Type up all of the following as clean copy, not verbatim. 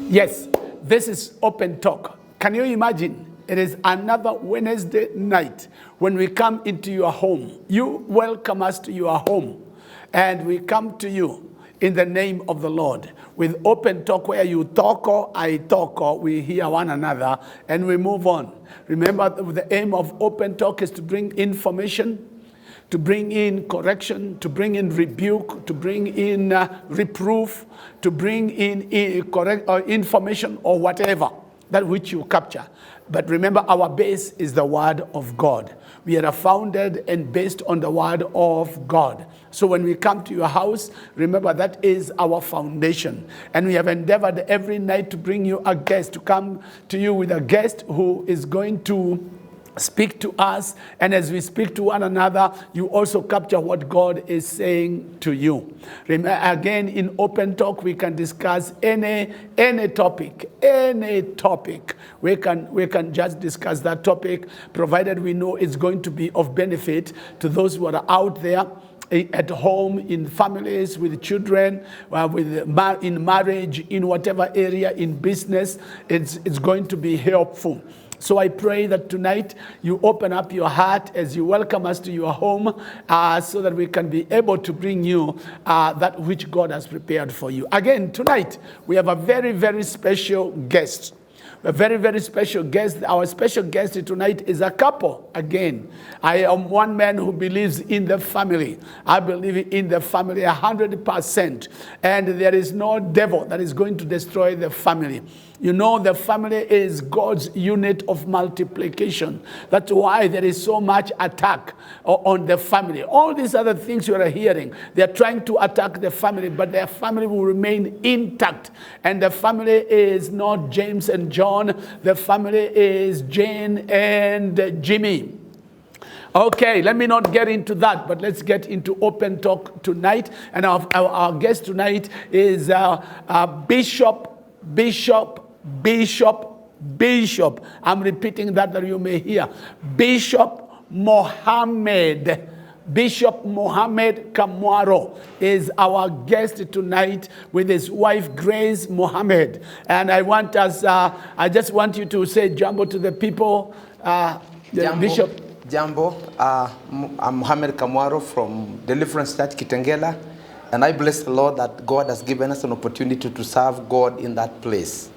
Yes, this is Open Talk. Can you imagine? It is another Wednesday night when we come into your home. You welcome us to your home, and we come to you in the name of the Lord with Open Talk, where you talk or I talk or we hear one another and we move on. Remember, the aim of Open Talk is to bring information, to bring in correction, to bring in rebuke, to bring in reproof, to bring in correct information or whatever, that which you capture. But remember, our base is the Word of God. We are founded and based on the Word of God. So when we come to your house, remember that is our foundation. And we have endeavored every night to bring you a guest, to come to you with a guest who is going to speak to us, and as we speak to one another, you also capture what God is saying to you. Again, in Open Talk, we can discuss any topic. We can just discuss that topic, provided we know it's going to be of benefit to those who are out there, at home, in families, with children, in marriage, in whatever area, in business. It's going to be helpful. So I pray that tonight you open up your heart as you welcome us to your home, so that we can be able to bring you that which God has prepared for you. Again, tonight we have a very, very special guest. A very, very special guest. Our special guest tonight is a couple. Again, I am one man who believes in the family. I believe in the family 100%. And there is no devil that is going to destroy the family. You know, the family is God's unit of multiplication. That's why there is so much attack on the family. All these other things you are hearing, they are trying to attack the family, but their family will remain intact. And the family is not James and John. The family is Jane and Jimmy. Okay, let me not get into that, but let's get into Open Talk tonight. And our guest tonight is Bishop. I'm repeating that you may hear. Bishop Mohamed Kamwaro is our guest tonight with his wife Grace Mohamed. And I just want you to say jambo to the people. Jambo. Bishop. Jambo. I'm Mohamed Kamwaro from Deliverance Church Kitengela. And I bless the Lord that God has given us an opportunity to serve God in that place.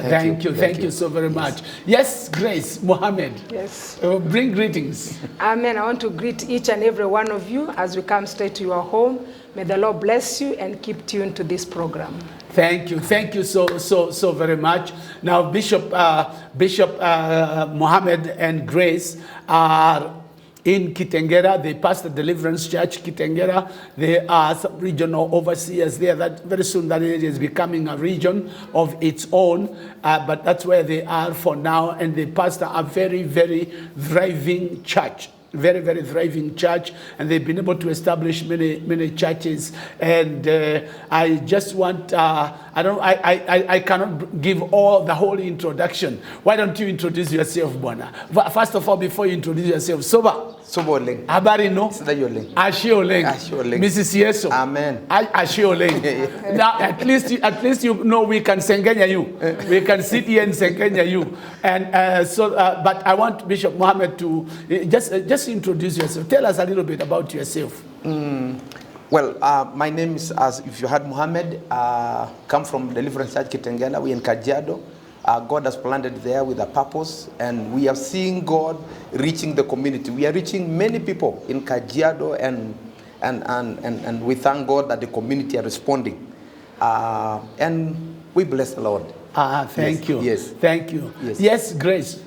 Thank you so very much. Yes, Grace Mohamed. Yes. Bring greetings. Amen. I want to greet each and every one of you as we come straight to your home. May the Lord bless you and keep tuned to this program. Thank you so very much. Now, Bishop Mohamed and Grace are in Kitengela. They pastor Deliverance Church Kitengela. They are some regional overseers there. That very soon that area is becoming a region of its own. But that's where they are for now. And they pastor a very, very thriving church. Very, very thriving church, and they've been able to establish many churches. And I just want I cannot give the whole introduction. Why don't you introduce yourself, Bwana? First of all, before you introduce yourself, Sobo Oleng. Habari no? Sida Oleng. Ashi Oleng. Mrs. Yeso. Amen. Ashi Oleng. Now, at least you know we can sengenya you. We can sit here and sengenya you. And but I want Bishop Mohamed to just introduce yourself. Tell us a little bit about yourself. Well, my name is, as if you heard, Mohamed. Come from Deliverance Church Kitengela. We in Kajiado. God has planted there with a purpose, and we are seeing God reaching the community. We are reaching many people in Kajiado, and we thank God that the community are responding. And we bless the Lord. Thank you. Yes. Thank you. Yes, Grace.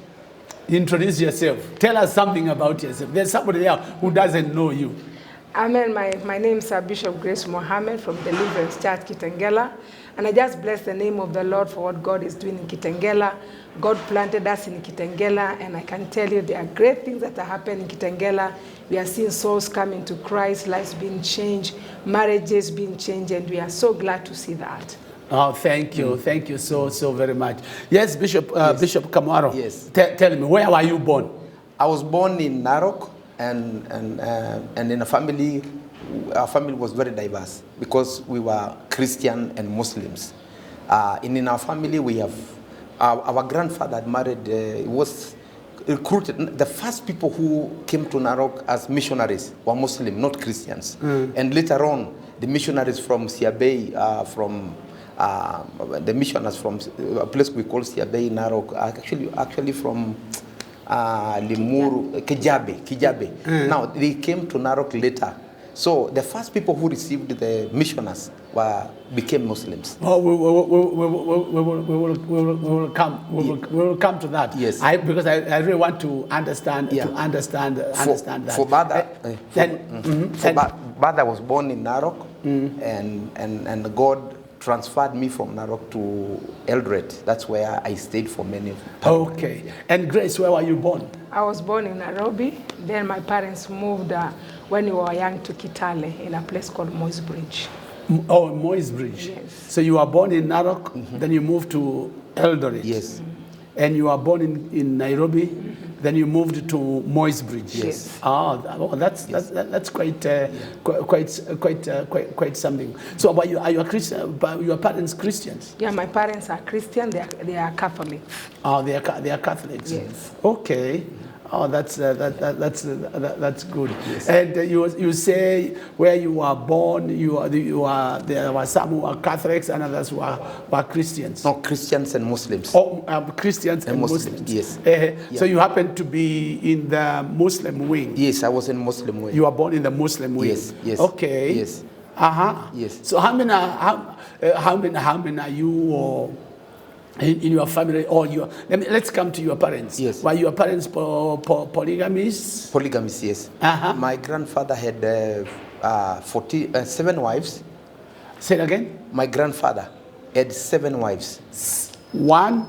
Introduce yourself. Tell us something about yourself. There's somebody there who doesn't know you. Amen. My name is Bishop Grace Mohamed from Deliverance Church Kitengela. And I just bless the name of the Lord for what God is doing in Kitengela. God planted us in Kitengela, and I can tell you there are great things that are happening in Kitengela. We are seeing souls coming to Christ, lives being changed, marriages being changed, and we are so glad to see that. Oh, thank you. Thank you so very much. Yes, Bishop Kamwaro. Yes. Tell me, where were you born? I was born in Narok, and in a family. Our family was very diverse because we were Christian and Muslims. In our family, we have our grandfather had married. Was recruited. The first people who came to Narok as missionaries were Muslim, not Christians. And later on, the missionaries from Siabei, the missionaries from a place we call Siabei, Narok, actually from Limuru, Kijabe. Now, they came to Narok later. So the first people who received the missionaries became Muslims. Oh, we will come to that. Yes. Because I really want to understand understand that. For Bada was born in Narok, and God transferred me from Narok to Eldoret. That's where I stayed for many times. Okay. And Grace, where were you born? I was born in Nairobi. Then my parents moved when we were young to Kitale in a place called Moy's Bridge. Oh, Moy's Bridge. Yes. So you were born in Narok, then you moved to Eldoret. Yes. And you were born in Nairobi, then you moved to Moy's Bridge. Yes. That's quite something. So, are you a Christian? Your parents Christians? Yeah, my parents are Christian. They are Catholic. Oh, they are Catholics. Yes. Okay. Oh, that's good. Yes. And you say where you were born, there were some who were Catholics and others who were Christians. No, Christians and Muslims. Oh, Christians and Muslims. Yes. So you happen to be in the Muslim wing. Yes, I was in Muslim wing. You were born in the Muslim wing. Yes. Yes. Okay. Yes. Yes. So how many are you? Or in your family, or let's come to your parents. Yes. Were your parents polygamists? Polygamists, yes. My grandfather had 7 wives. Say it again. My grandfather had 7 wives. 1,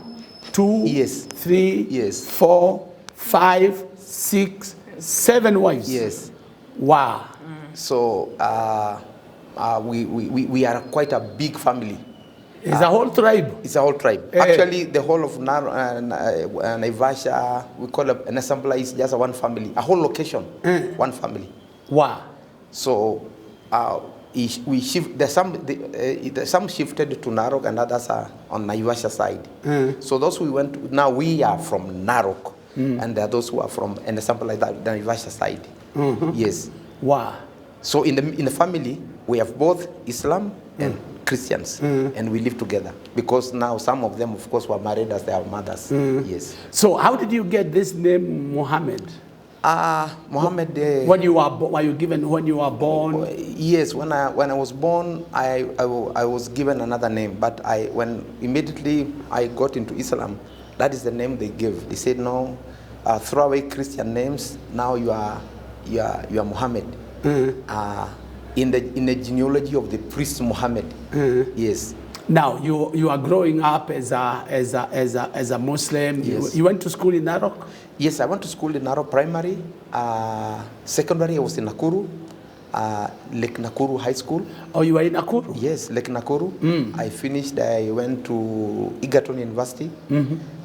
2, Yes. 3, Yes. 4, 5, 6, 7 wives. Yes. Wow. So we are quite a big family. It's a whole tribe. It's a whole tribe. Actually, the whole of Naivasha, we call it an assembly, is just one family. A whole location, one family. Wow. So we shift. Some shifted to Narok and others are on Naivasha side. So those we went to, now we are from Narok, and there are those who are from an assembly like that, the Naivasha side. Yes. Wow. So in the family we have both Islam and Christians, and we live together because now some of them, of course, were married as their mothers. Yes. So how did you get this name, Mohammed? Mohammed. When you were you given when you were born? Yes, when I was born, I was given another name, but when immediately I got into Islam, that is the name they gave. They said no, throw away Christian names. Now you are Mohammed. In the genealogy of the priest Muhammad. Yes. Now you are growing up as a Muslim. Yes. You went to school in Narok? Yes, I went to school in Narok primary. Secondary I was in Nakuru, Lake Nakuru High School. Oh, you were in Nakuru? Yes, Lake Nakuru. I finished. I went to Egerton University.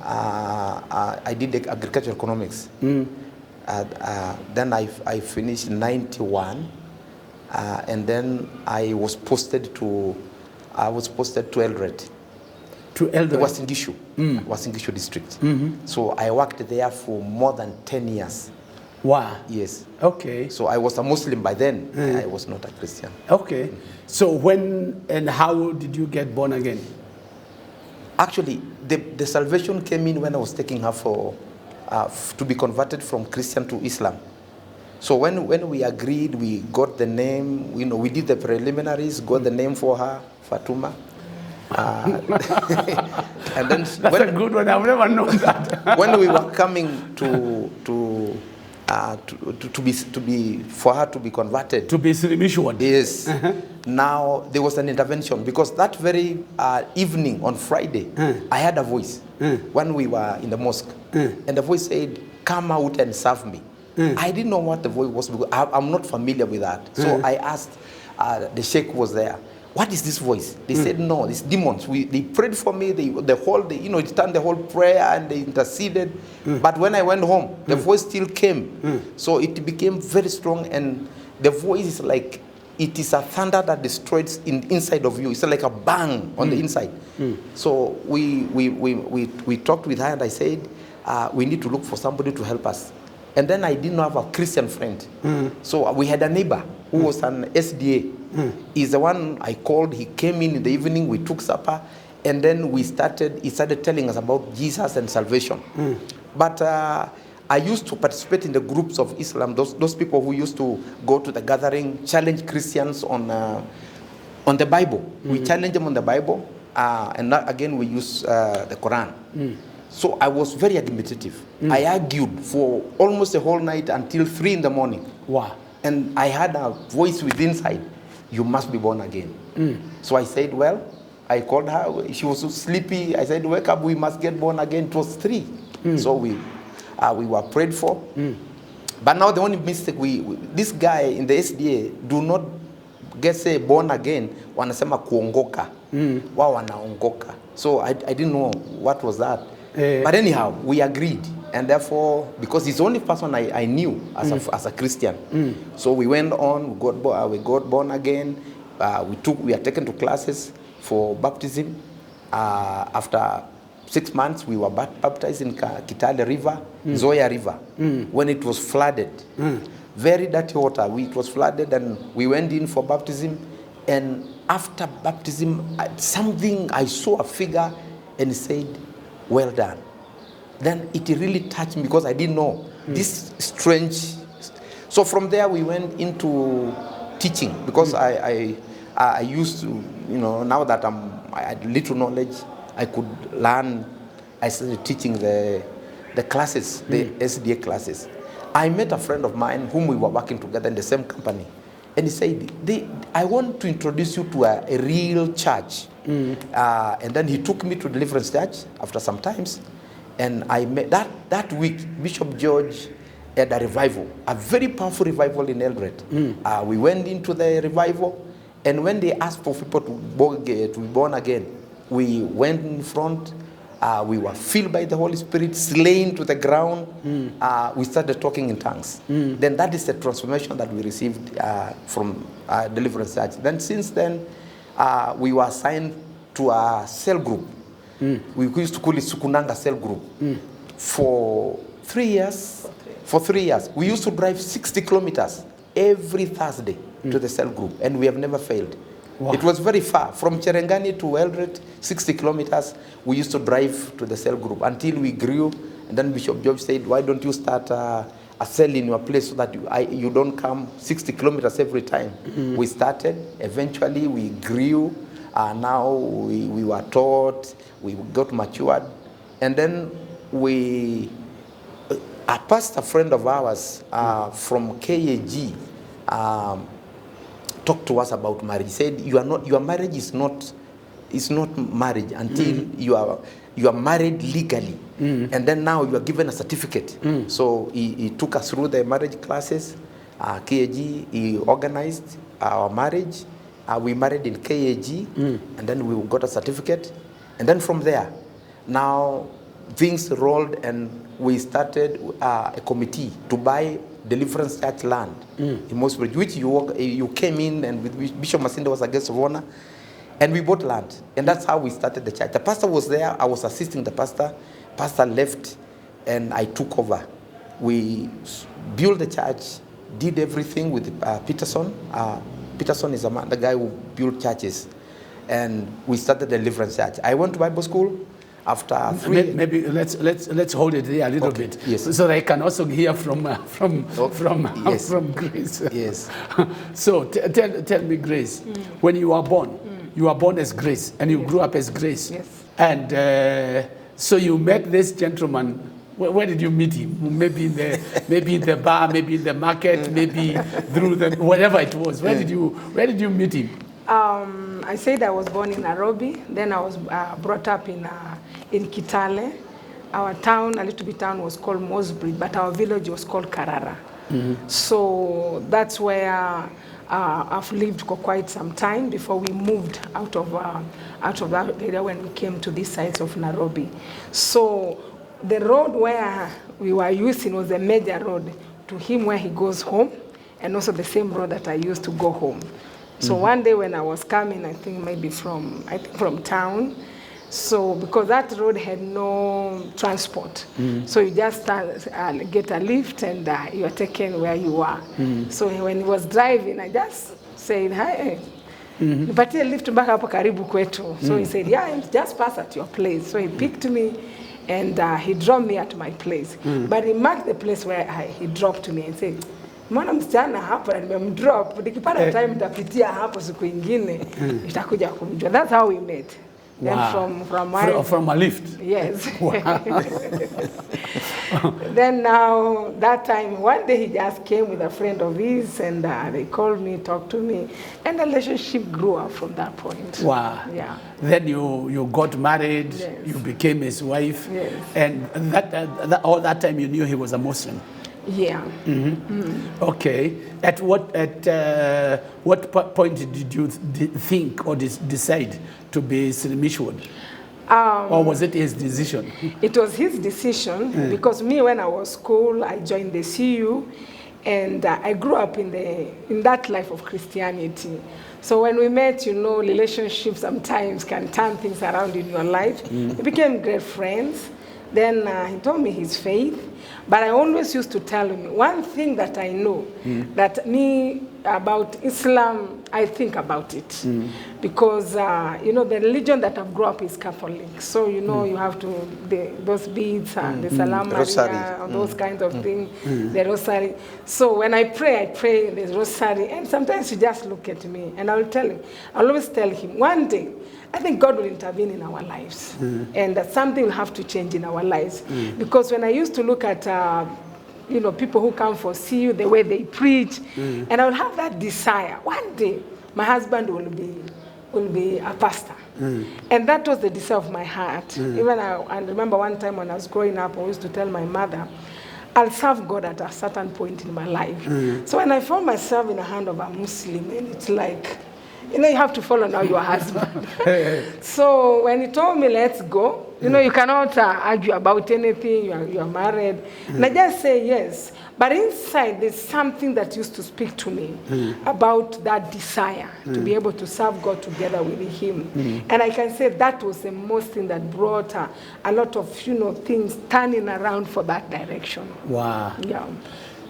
I did agricultural economics. Then I finished in 91. And then I was posted to Eldoret. To Eldoret? Wasingishu district. So I worked there for more than 10 years. Wow. Yes. Okay. So I was a Muslim by then. I was not a Christian. Okay. So when and how did you get born again? Actually, the salvation came in when I was taking her to be converted from Christian to Islam. So when we agreed, we got the name, we did the preliminaries, got the name for her, Fatuma. And then that's a good one. I've never known that. When we were coming for her to be converted. To be Srimishwan. Yes. Now there was an intervention because that very evening on Friday, I had a voice when we were in the mosque. And the voice said, "Come out and serve me." I didn't know what the voice was because I'm not familiar with that. So I asked, the sheikh was there, "What is this voice?" They said, "No, it's demons." They prayed for me. It turned the whole prayer and they interceded. But when I went home, the voice still came. So it became very strong, and the voice is like it is a thunder that destroys inside of you. It's like a bang on the inside. So we talked with her, and I said, we need to look for somebody to help us. And then I didn't have a Christian friend. So we had a neighbor who was an SDA. He's the one I called. He came in the evening, we took supper, and then he started telling us about Jesus and salvation. But I used to participate in the groups of Islam, those people who used to go to the gathering, challenge Christians on the Bible. We challenge them on the Bible, and again we use the Quran. So I was very argumentative. I argued for almost the whole night until 3 in the morning. Wow. And I had a voice within inside, you must be born again. So I said, well, I called her. She was so sleepy. I said, wake up, we must get born again. It was 3. So we were prayed for. But now the only mistake, this guy in the SDA do not get say born again, wanasema kuongoka. Wao wanaongoka. So I didn't know what was that. But anyhow, we agreed. And therefore, because he's the only person I knew as a Christian. So we went on, we got born again. We are taken to classes for baptism. After 6 months, we were baptized in Kitale River, Zoya River, when it was flooded. Very dirty water. It was flooded, and we went in for baptism. And after baptism, I saw a figure, and it said, well done. Then it really touched me because I didn't know this strange. So from there, we went into teaching because I used to, now that I had little knowledge, I could learn. I started teaching the classes, the SDA classes. I met a friend of mine whom we were working together in the same company. And he said, I want to introduce you to a real church. And then he took me to Deliverance Church after some times. And I met that week, Bishop George had a revival, a very powerful revival in Eldoret. We went into the revival, and when they asked for people to be born again, we went in front. We were filled by the Holy Spirit, slain to the ground. We started talking in tongues. Then that is the transformation that we received from Deliverance Church. Then since then, we were assigned to a cell group. We used to call it Sukunanga Cell Group. For 3 years. For 3 years. We used to drive 60 kilometers every Thursday to the cell group, and we have never failed. Wow. It was very far. From Cherengani to Eldoret, 60 kilometers, we used to drive to the cell group until we grew. And then Bishop George said, why don't you start a cell in your place so that you don't come 60 kilometers every time? We started. Eventually, we grew. Now we were taught. We got matured. And then a pastor friend of ours from KAG talked to us about marriage. He said, your marriage is not marriage until you are married legally. And then now you are given a certificate. So he took us through the marriage classes. KAG, he organized our marriage. We married in KAG, and then we got a certificate. And then from there, now things rolled, and we started a committee to buy Deliverance Church land in Mosbridge, which you came in, and with Bishop Masinda was a guest of honor, and we bought land. And that's how we started the church. The pastor was there. I was assisting the pastor. Pastor left, and I took over. We built the church, did everything with Peterson. Peterson is the guy who built churches. And we started the Deliverance Church. I went to Bible school after 3. Maybe let's hold it there a little bit, yes, so they can also hear from Grace. Yes. So tell me, Grace, when you were born as Grace, and you grew up as Grace. Yes. And so you met this gentleman. Where did you meet him? Maybe in the bar, maybe in the market, maybe through whatever it was. Where did you meet him? I said I was born in Nairobi. Then I was brought up in Kitale. Our town, a little bit town, was called Mosbridge, but our village was called Karara. So that's where I've lived for quite some time before we moved out of that area when we came to this side of Nairobi. So the road where we were using was a major road to him where he goes home, and also the same road that I used to go home. So one day when I was coming, I think maybe from town, so because that road had no transport, so you just get a lift and you are taken where you are. So when he was driving, I just said, hi, nipatie lift mpaka hapo karibu kwetu. So he said, yeah, just pass at your place. So he picked me and he dropped me at my place. But he marked the place where he dropped me and said, mwana msichana hapa na nimemdrop, nikipata time nitapitia hapo siku ingine, nitakuja kumjua. That's how we met. Wow. Then from a lift? Yes. Wow. Then now, that time, one day he just came with a friend of his and they called me, talked to me, and the relationship grew up from that point. Wow. Yeah. Then you got married, Yes. you became his wife, Yes. and all that time you knew he was a Muslim. Yeah. Okay. At what point did you think or decide to be Slimishwood? Or was it his decision? It was his decision because me, when I was school, I joined the CU, and I grew up in that life of Christianity. So when we met, relationships sometimes can turn things around in your life. We became great friends. Then he told me his faith, but I always used to tell him one thing that I know, that me about Islam, I think about it. Because, the religion that I've grown up is Catholic. So, you have to, those beads, the Salam Maria, those kinds of things, the Rosary. So when I pray the Rosary, and sometimes he just look at me, and I'll always tell him, one day, I think God will intervene in our lives, and that something will have to change in our lives. Because when I used to look at, people who come for CU, the way they preach, and I will have that desire. One day, my husband will be a pastor. And that was the desire of my heart. Even I remember one time when I was growing up, I used to tell my mother, I'll serve God at a certain point in my life. So when I found myself in the hand of a Muslim, and it's like, you have to follow now your husband. So when he told me, let's go, you cannot argue about anything, you are married. And I just say yes. But inside, there's something that used to speak to me about that desire to be able to serve God together with him. And I can say that was the most thing that brought a lot of, things turning around for that direction. Wow. Yeah.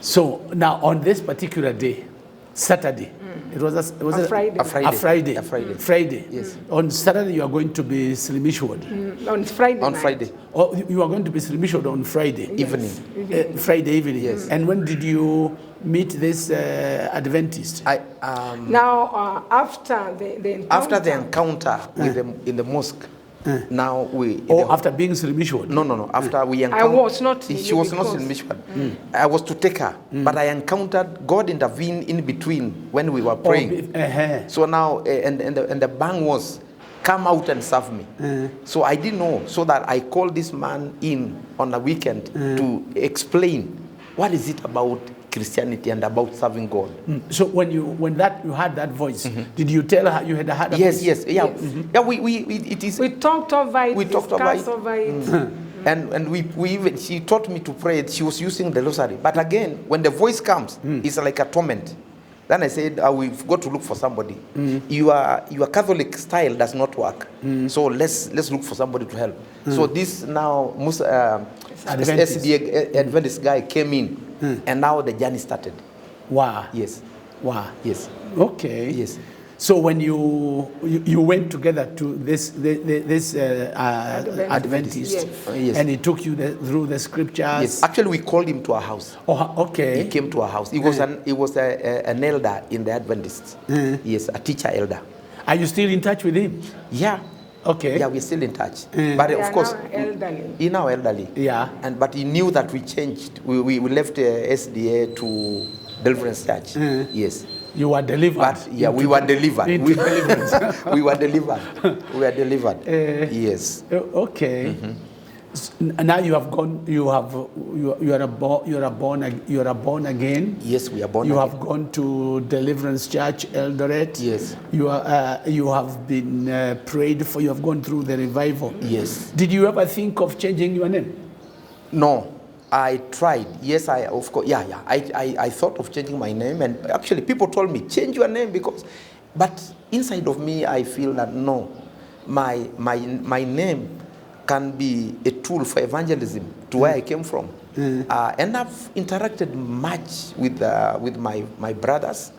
So now on this particular day, Saturday, it was a Friday. A Friday. Friday. Yes. On Saturday you are going to be Slimishwood. On Friday On night. Friday. Oh, you are going to be Slimishwood on Friday Evening. Friday evening. Yes. And when did you meet this Adventist? Now, after the encounter. After the encounter with them in the mosque, now we... After being Slimishwood? No. After we encountered... I was not... She was not in Mishwan. I was to take her, but I encountered... God intervened in between when we were praying. So now, and the bang was, come out and serve me. So I didn't know. So that I called this man in on the weekend to explain what is it about Christianity and about serving God. So when you had that voice, did you tell her you had a voice? Yes. Yeah, it is. We talked over it. We talked over it. And we even, she taught me to pray. She was using the rosary. But again, when the voice comes, it's like a torment. Then I said, we've got to look for somebody. Your Catholic style does not work. So let's look for somebody to help. So this now SDA Adventist guy came in, and now the journey started. Wow. Yes. Wow. Yes. Okay. Yes. So when you went together to this Adventist, yes. And he took you through the scriptures. Yes. Actually, we called him to our house. Oh, okay. He came to our house. He was an elder in the Adventists. Yes, a teacher elder. Are you still in touch with him? Yeah. Okay. Yeah, we're still in touch. But of course, he's now elderly. Yeah. But he knew that we changed. We left SDA to Deliverance Church. Yes. You were delivered. But yeah, we were delivered. Into deliverance. We were delivered. We were delivered. Yes. Okay. Now you have gone. You are born again. Yes, we are born. You again. have gone to Deliverance Church Eldoret. Yes. You have been prayed for. You have gone through the revival. Yes. Did you ever think of changing your name? No. I tried. Yes, of course. Yeah. I thought of changing my name, and actually people told me change your name but inside of me I feel that no, my name can be a tool for evangelism to where I came from. And I've interacted much with my brothers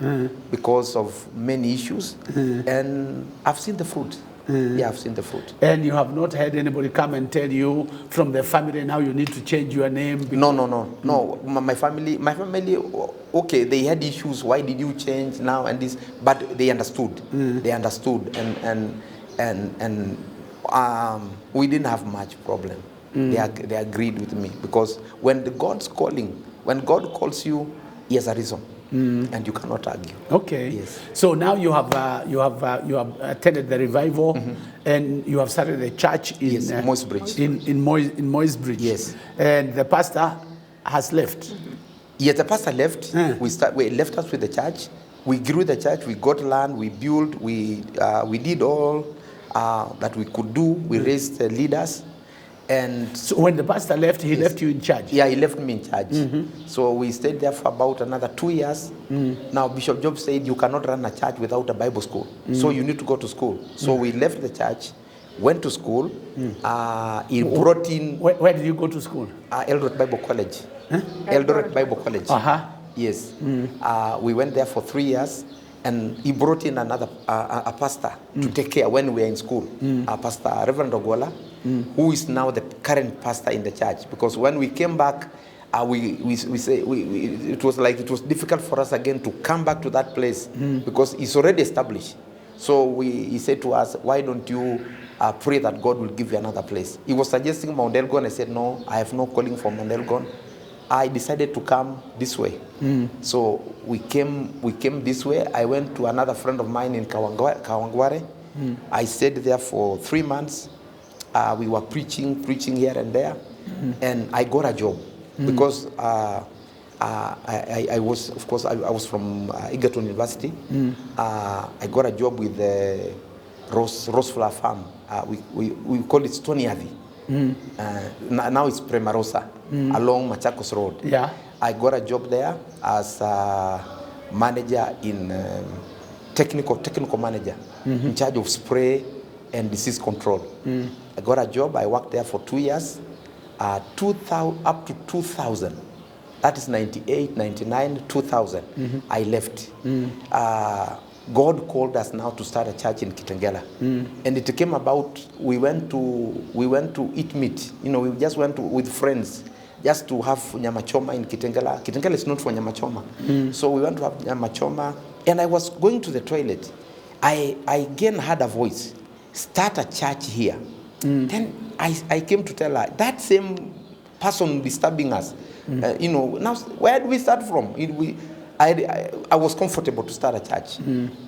because of many issues, and I've seen the fruit. Yeah, I've seen the fruit. And you have not had anybody come and tell you from the family now you need to change your name? No. My family, okay, they had issues. Why did you change now and this? But they understood. They understood, and we didn't have much problem. They agreed with me, because when God's calling, when God calls you, He has a reason. And you cannot argue. Okay. Yes. So now you have attended the revival, and you have started a church in Moisbridge. In Moisbridge. Yes. And the pastor has left. Yes, the pastor left. We left us with the church. We grew the church. We got land. We built. We did all that we could do. We raised leaders. And so when the pastor left, he left you in charge? Yeah, he left me in charge. So we stayed there for about another 2 years. Now Bishop Job said you cannot run a church without a Bible school. So you need to go to school. So we left the church, went to school. He brought in... Where did you go to school? Eldoret Bible College. Eldoret Bible College. Yes. We went there for 3 years. And he brought in a pastor to take care when we were in school. Pastor Reverend Ogola, who is now the current pastor in the church. Because when we came back, it was difficult for us again to come back to that place because it's already established. So he said to us, why don't you pray that God will give you another place? He was suggesting Mount Elgon. I said, no, I have no calling for Mount Elgon. I decided to come this way. So we came this way. I went to another friend of mine in Kawangware. I stayed there for 3 months. We were preaching here and there. And I got a job because I was from Egerton University. I got a job with the Rose Flower Farm. We call it Stony Abbey. Now it's Premarosa along Machakos Road. Yeah. I got a job there as a manager in technical manager in charge of spray and disease control. I got a job. I worked there for 2 years, up to 2000. That is 98, 99, 2000. I left. God called us now to start a church in Kitengela. And it came about, we went to eat meat. We just went with friends just to have nyama choma in Kitengela. Kitengela is not for nyama choma. So we went to have nyama choma. And I was going to the toilet. I again had a voice, start a church here. Then I came to tell her, that same person disturbing us, now where do we start from? I was comfortable to start a church.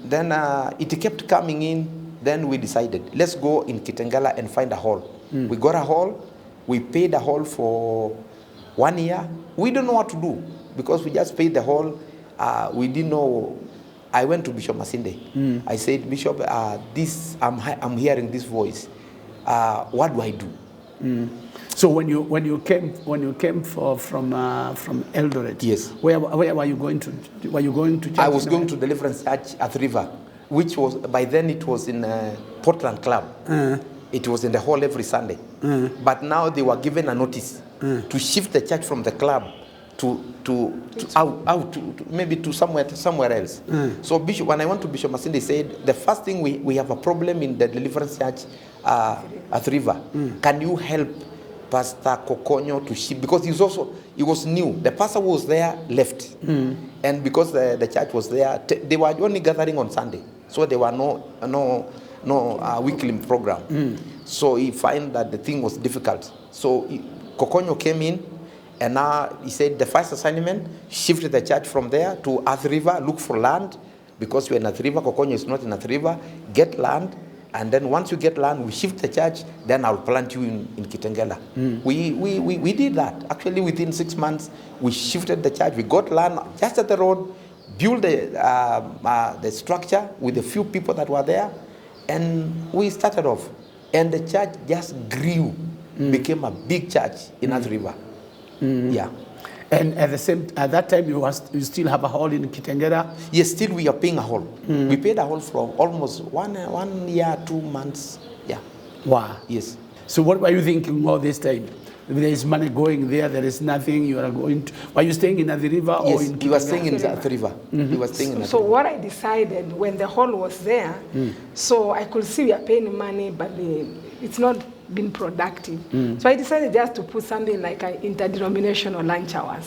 Then it kept coming in. Then we decided, let's go in Kitengela and find a hall. We got a hall. We paid a hall for 1 year. We don't know what to do because we just paid the hall. We didn't know. I went to Bishop Masinde. I said, Bishop, I'm hearing this voice. What do I do? So when you came from Eldoret, yes. Where were you going to? Were you going to church? I was going to Deliverance Church at River, which was by then it was in Portland Club. It was in the hall every Sunday. But now they were given a notice to shift the church from the club to maybe to somewhere else. So Bishop, when I went to Bishop Masinde, he said the first thing we have a problem in the Deliverance Church at River. Can you help Pastor Kokonyo to shift, because he was new. The pastor was there, left. And because the church was there, they were only gathering on Sunday. So there were no weekly program. So he found that the thing was difficult. So Kokonyo came in, and now he said the first assignment, shifted the church from there to Earth River, look for land, because you're in Earth River, Kokonyo is not in Earth River, get land. And then once you get land, we shift the church, then I'll plant you in Kitengela. We did that. Actually, within 6 months, we shifted the church. We got land just at the road, built the structure with a few people that were there, and we started off. And the church just grew, became a big church in Earth River. Yeah. And at that time, you still have a hall in Kitengela? Yes, still we are paying a hall. We paid a hall for almost 1 year, 2 months. Yeah. Wow. Yes. So what were you thinking all this time? There is money going there is nothing, you are going to... Were you staying in the river or Yes, in we were staying in Kitengela? the river. We were staying in the So river. what I decided when the hall was there, so I could see we are paying money, but it's not been productive. So I decided just to put something like an interdenominational lunch hours.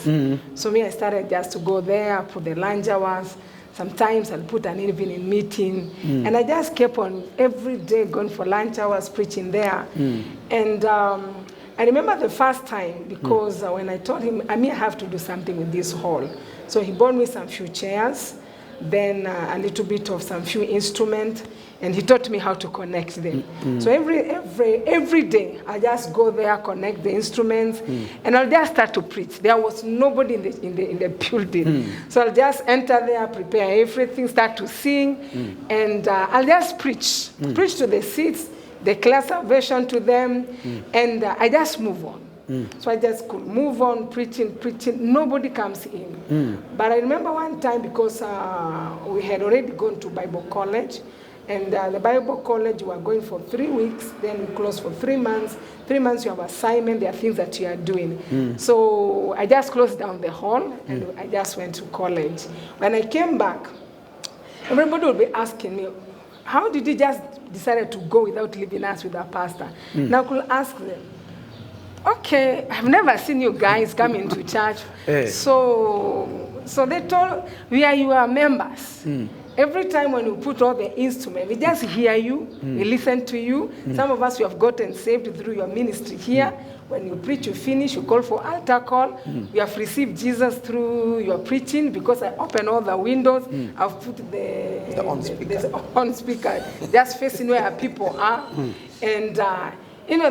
So me, I started just to go there, put the lunch hours. Sometimes I'll put an evening meeting. And I just kept on every day going for lunch hours, preaching there. And I remember the first time, because when I told him, I have to do something with this hall. So he bought me some few chairs, then a little bit of some few instruments, and he taught me how to connect them. So every day, I just go there, connect the instruments, and I'll just start to preach. There was nobody in the building. So I'll just enter there, prepare everything, start to sing, and I'll just preach to the seats, declare salvation to them, and I just move on. So I just could move on, preaching. Nobody comes in. But I remember one time, because we had already gone to Bible college, and the Bible college, we were going for 3 weeks, then we closed for 3 months. 3 months you have assignment, there are things that you are doing. So I just closed down the hall, and I just went to college. When I came back, everybody would be asking me, how did you just decide to go without leaving us with our pastor? Now I could ask them, okay, I've never seen you guys coming to church. So they told, we are your members. Every time when you put all the instruments, we just hear you, we listen to you. Some of us, you have gotten saved through your ministry here. When you preach, you finish, you call for altar call. You have received Jesus through your preaching, because I open all the windows. I've put the on speaker just facing where people are. And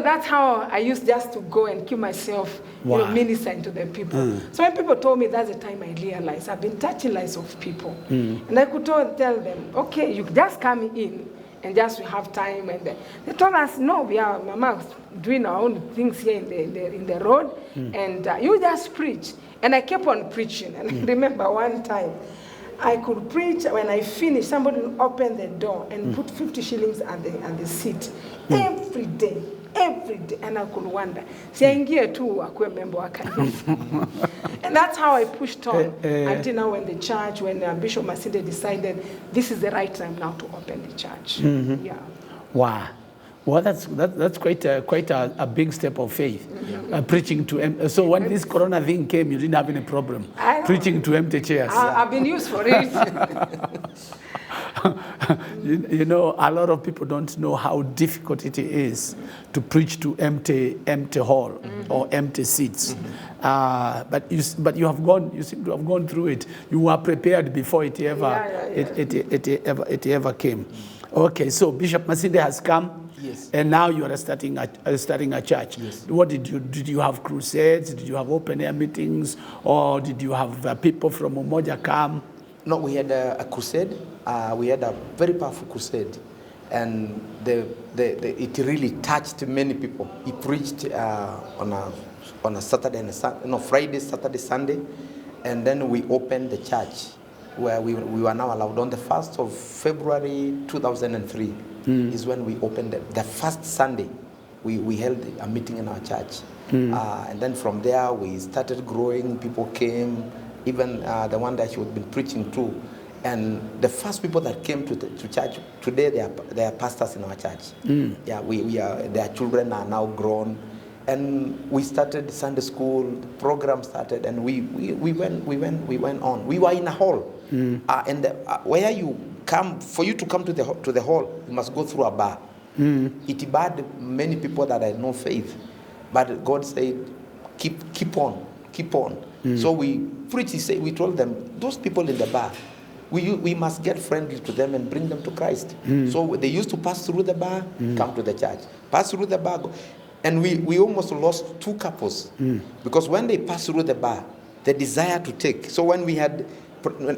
that's how I used just to go and keep myself ministering to the people. So when people told me, that's the time I realized I've been touching lives of people. And I could tell them, okay, you just come in and just we have time. And they told us, no, we are Mama doing our own things here in the road, and you just preach. And I kept on preaching. And I remember one time, I could preach. When I finished, somebody would open the door and put 50 shillings at the seat every day. And I could wonder, siaingie tu akue member wa kanisa. And that's how I pushed on until now, when Bishop Masinde decided this is the right time now to open the church. Yeah. Wow. Well, that's quite a big step of faith. Preaching to so when this corona thing came, you didn't have any problem preaching to empty chairs. I've been used for it. You know, a lot of people don't know how difficult it is to preach to empty hall or empty seats. But you seem to have gone through it. You were prepared before it ever came. Okay, so Bishop Masinde has come. Yes. And now you are starting a church. Yes. What did you have crusades? Did you have open air meetings, or did you have people from Umoja come? No, we had a crusade. We had a very powerful crusade, and it really touched many people. He preached on a Saturday and Friday, Saturday, Sunday, and then we opened the church, where we were now allowed on the 1st of February 2003 is when we opened the first Sunday. We held a meeting in our church, and then from there we started growing. People came, even the one that you had been preaching to, and the first people that came to church today, they are pastors in our church. Yeah, their children are now grown, and we started Sunday school. The program started, and we went on. We were in a hall, and where you come, for you to come to the hall, you must go through a bar. It barred many people that had no faith, but God said, keep on. So we preached. We told them, those people in the bar, we must get friendly to them and bring them to Christ. So they used to pass through the bar, come to the church, pass through the bar, and we almost lost 2 couples because when they passed through the bar, the desire to take. So when we had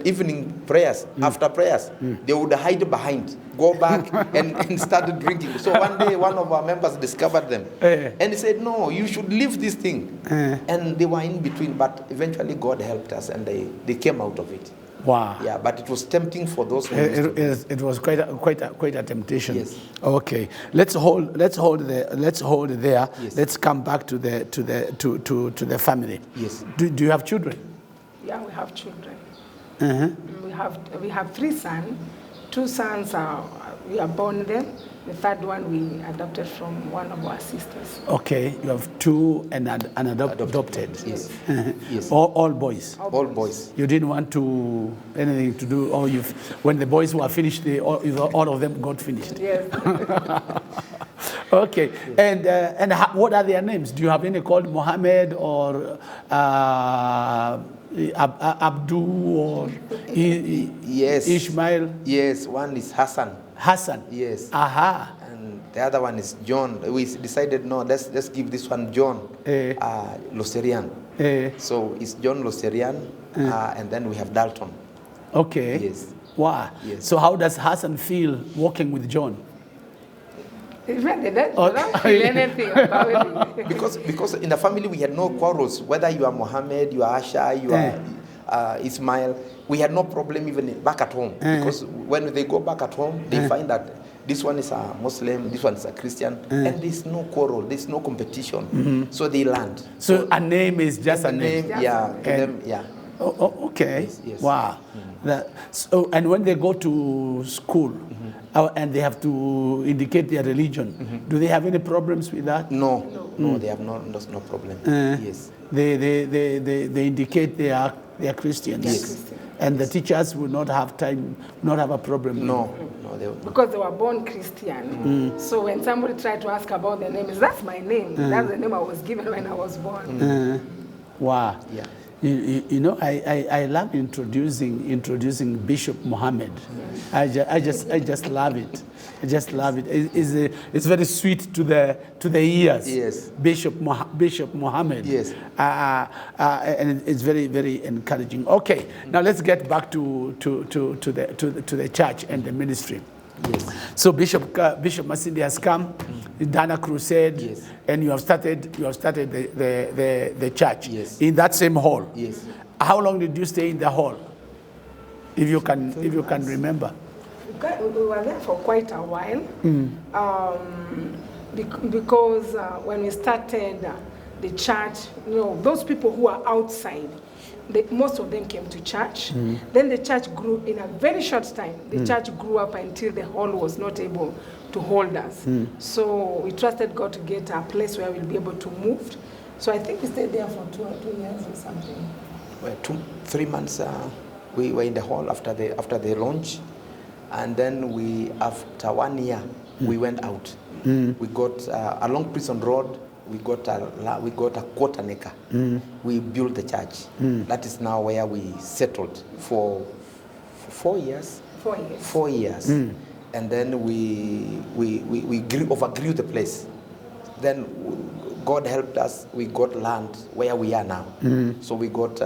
evening prayers, after prayers, they would hide behind, go back and started drinking. So one day, one of our members discovered them. And he said, no, you should leave this thing. And they were in between, but eventually God helped us and they came out of it. Wow. Yeah, but it was tempting for those who used to. It was quite a temptation. Yes. Okay. Let's hold there. Yes. Let's come back to the family. Yes. Do you have children? Yeah, we have children. Uh-huh. We have 3 sons. 2 sons we are born them. The third one we adopted from one of our sisters. Okay, you have 2 and adopted. Yes. Yes. All boys. All boys. You didn't want anything to do, or when the boys were finished, all of them got finished. Yes. Okay, and what are their names? Do you have any called Mohammed or Abdul or Yes. Ishmael? Yes, one is Hassan. Hassan. Yes. Aha. And the other one is John. We decided, no, let's give this one John Loserian. So it's John Loserian, and then we have Dalton. Okay. Yes. Wow. Yes. So how does Hassan feel walking with John? They don't feel anything about it. Because in the family we had no quarrels. Whether you are Mohammed, you are Asha, you are Ismail, we had no problem even back at home. Because when they go back at home, they find that this one is a Muslim, this one is a Christian, and there's no quarrel, there's no competition. So they learned. So a name is just a name. Yeah. Oh, okay. Yes, yes. Wow. And when they go to school and they have to indicate their religion, do they have any problems with that? No, they have no problem. Yes. They indicate they are Christians. Yes. And the teachers will not have a problem. No. Because they were born Christian. So when somebody tried to ask about their name, that's my name. That's the name I was given when I was born. Wow. Yeah. You know, I love introducing Bishop Mohammed. I just love it. I just love it. It's very sweet to the ears. Yes. Bishop Mohammed. Yes. And it's very, very encouraging. Okay. Now let's get back to the church and the ministry. Yes. So Bishop Masindi has come, done a crusade, yes. And you have started the church, yes. In that same hall. Yes. How long did you stay in the hall? If you can remember. We were there for quite a while, because when we started the church, those people who are outside, most of them came to church. Then the church grew in a very short time. The church grew up until the hall was not able to hold us. So we trusted God to get a place where we'll be able to move. So I think we stayed there for 2 years or something. Well, 3 months we were in the hall after the launch, and then after 1 year we went out. We got along Prison Road. We got a quarter acre. We built the church. That is now where we settled for 4 years. 4 years. 4 years. And then we overgrew the place. Then God helped us. We got land where we are now. So we got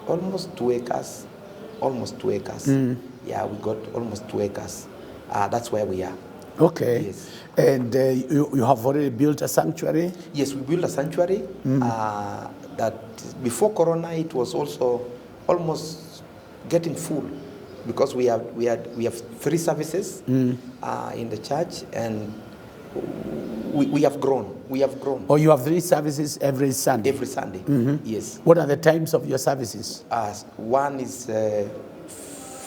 almost 2 acres. Yeah, we got almost 2 acres. That's where we are. Okay. Yes. And you have already built a sanctuary? Yes, we built a sanctuary. That before Corona, it was also almost getting full, because we have 3 services in the church, and we have grown. Oh, you have 3 services every Sunday? Every Sunday. Yes. What are the times of your services? One is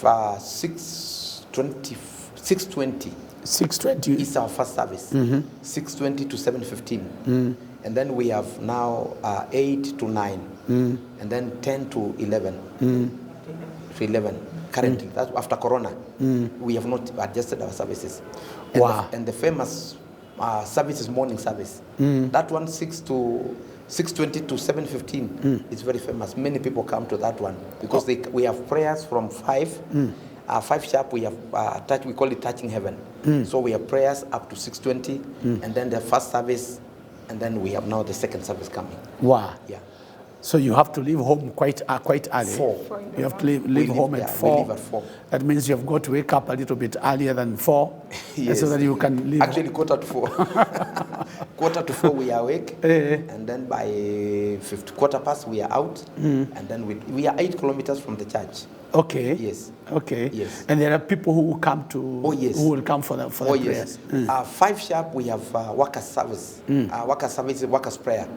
6:20. 6:20 is our first service. 6:20 to 7:15. And then we have now 8 to 9. And then 10 to 11. To 11 currently. That's after Corona. We have not adjusted our services. And wow. And the famous service is morning service. That one 6:20 to 7:15 is very famous. Many people come to that one because we have prayers from 5. 5 sharp, we have we call it touching heaven. So we have prayers up to 6:20, and then the first service, and then we have now the second service coming. Wow. Yeah. So you have to leave home quite early. 4. You have to leave home at 4. We leave at 4. That means you've got to wake up a little bit earlier than 4, Yes. so that you can leave. Actually, quarter to 4. Quarter to 4 we are awake, and then by quarter past we are out, and then we are 8 kilometers from the church. Okay. Yes. Okay. Yes. And there are people who will come to. Oh, yes. Who will come for the prayers. Yes. 5 sharp we have workers service. Workers service is workers prayer.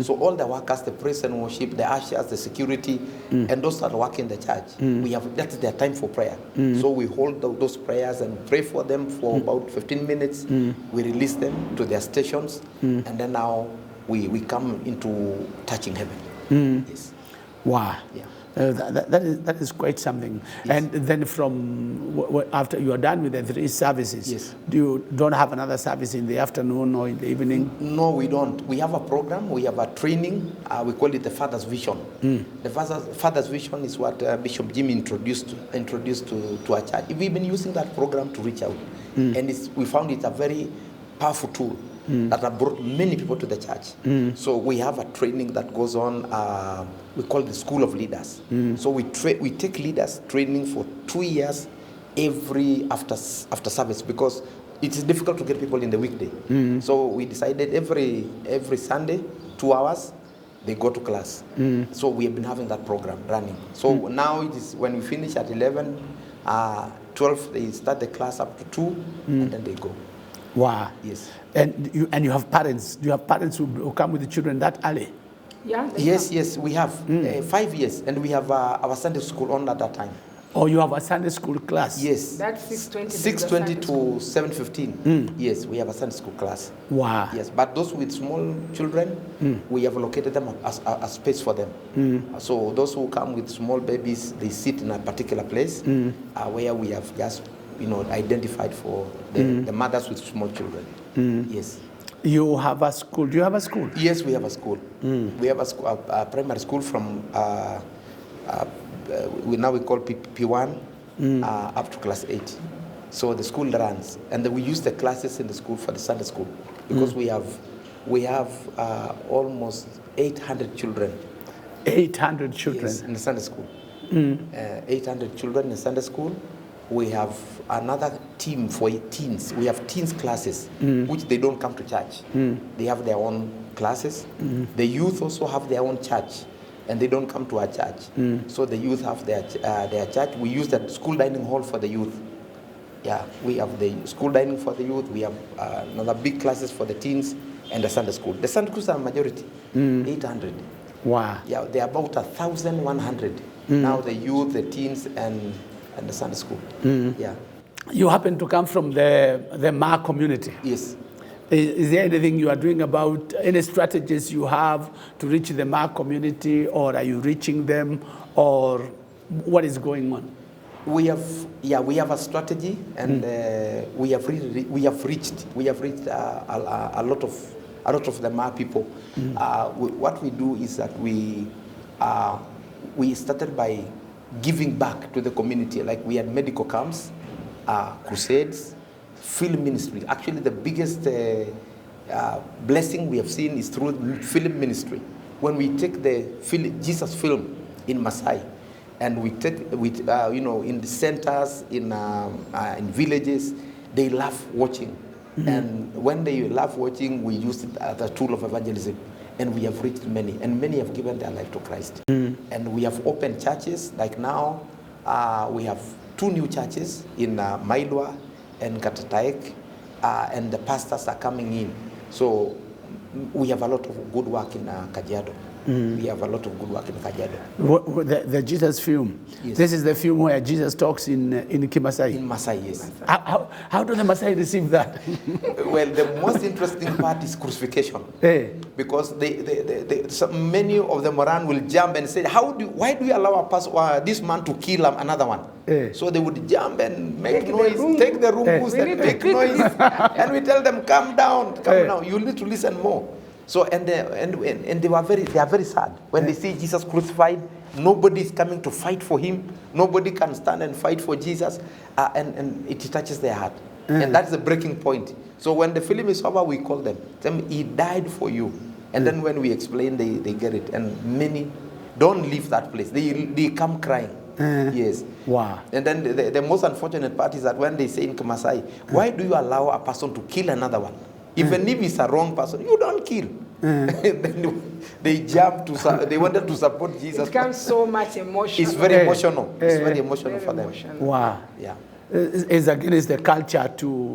So all the workers, the praise and worship, the ushers, the security, and those that work in the church, we have that's their time for prayer. So we hold those prayers and pray for them for about 15 minutes. We release them to their stations, and then now we come into touching heaven. Yes. Wow. Yeah. That is quite something. Yes. And then from after you are done with the 3 services, yes. you don't have another service in the afternoon or in the evening? No, we don't. We have a program. We have a training. We call it the Father's Vision. The Father's Vision is what Bishop Jim introduced to our church. We've been using that program to reach out, and we found it a very powerful tool that have brought many people to the church. So we have a training that goes on. We call it the School of Leaders. So we take leaders training for 2 years every after service, because it is difficult to get people in the weekday. So we decided every Sunday, 2 hours, they go to class. So we have been having that program running. So now it is when we finish at 11, 12, they start the class up to 2, and then they go. Wow. Yes. And you have parents. Do you have parents who come with the children that early? Yeah. Yes, we have 5 years, and we have our Sunday school on at that time. Or you have a Sunday school class? Yes. That's 6:20. 6:20 to 7:15. Yes, we have a Sunday school class. Wow. Yes, but those with small children, we have allocated them as a space for them. So those who come with small babies, they sit in a particular place where we have just identified for the mothers with small children. Yes. You have a school. Do you have a school? Yes, we have a school. We have a primary school from we call P1 up to class 8. So the school runs, and then we use the classes in the school for the Sunday school, because we have almost 800 children. 800 children? Yes, in the Sunday school. 800 children in Sunday school. We have another team for teens. We have teens classes, which they don't come to church. They have their own classes. The youth also have their own church, and they don't come to our church. So the youth have their church. We use the school dining hall for the youth. Yeah, we have the school dining for the youth. We have another big classes for the teens and the Sunday school. The Sunday schools are majority, 800. Wow. Yeah, they're about 1,100. Now the youth, the teens, and the Sunday school. Yeah. You happen to come from the Ma community. Yes. Is there anything you are doing about any strategies you have to reach the Ma community, or are you reaching them, or what is going on? We have a strategy, and we have reached a lot of the Ma people. What we do is that we started by giving back to the community. Like we had medical camps, crusades, film ministry. Actually, the biggest blessing we have seen is through film ministry. When we take the Jesus film in Maasai, and we take in the centers, in villages, they love watching. And when they love watching, we use it as a tool of evangelism. And we have reached many, and many have given their life to Christ. And we have opened churches. Like now, we have 2 new churches in Mailwa and Katataek, and the pastors are coming in. So we have a lot of good work in Kajiado. We have a lot of good work in Kajiado. The Jesus film. Yes. This is the film where Jesus talks in Kimasai. In Maasai, yes. How do the Maasai receive that? Well, the most interesting part is crucifixion. Because many of them around will jump and say, why do you allow this man to kill another one? So they would jump and make noise, take the rumbus and make noise. And we tell them, come down, you need to listen more. So and they are very sad when they see Jesus crucified. Nobody is coming to fight for him. Nobody can stand and fight for Jesus, and it touches their heart. And that's the breaking point. So when the film is over, we call them. He died for you. And then when we explain, they get it. And many don't leave that place. They come crying. Yes. Wow. And then the most unfortunate part is that when they say in Maasai, why do you allow a person to kill another one? Even if it's a wrong person, you don't kill. Then they jump they wanted to support Jesus. It becomes so much emotional. It's very emotional. It's very emotional for them. Wow. Yeah. It's against the culture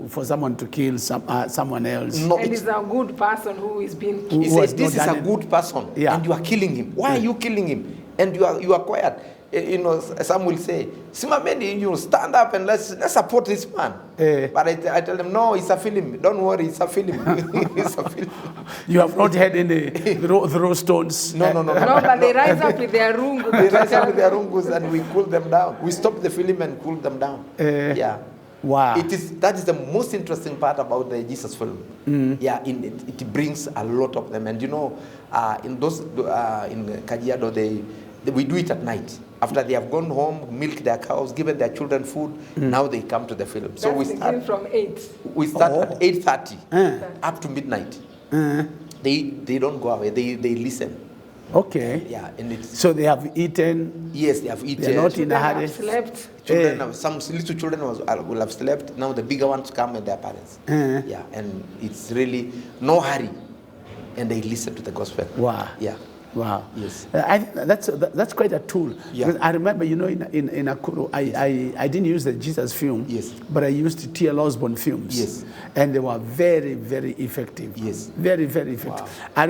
for someone to kill someone else. No, and it's a good person who is being killed. He says, this is a good person, and you are killing him. Why are you killing him? And you are quiet. Some will say, Simameni, stand up and let's support this man. But I tell them, no, it's a film. Don't worry, it's a film. It's a film. You have not had any throw stones? No. No, but they rise up with their rungu. They rise up with their rungus and we cool them down. We stop the film and cool them down. Yeah. Wow. That is the most interesting part about the Jesus film. Yeah, it brings a lot of them. And in Kajiado, we do it at night. After they have gone home, milked their cows, given their children food, now they come to the film. So we start from 8. We start at 8:30 up to midnight. They don't go away. They listen. Okay. Yeah, and so they have eaten. Yes, they have eaten. They're not in a hurry. Slept. Some little children will have slept. Now the bigger ones come with their parents. Yeah, and it's really no hurry, and they listen to the gospel. Wow. Yeah. Wow. Yes. I think that's quite a tool. Yeah. Because I remember, in Nakuru, I didn't use the Jesus film. Yes. But I used T.L. Osborne films. Yes. And they were very, very effective. Yes. Very, very effective. Wow. I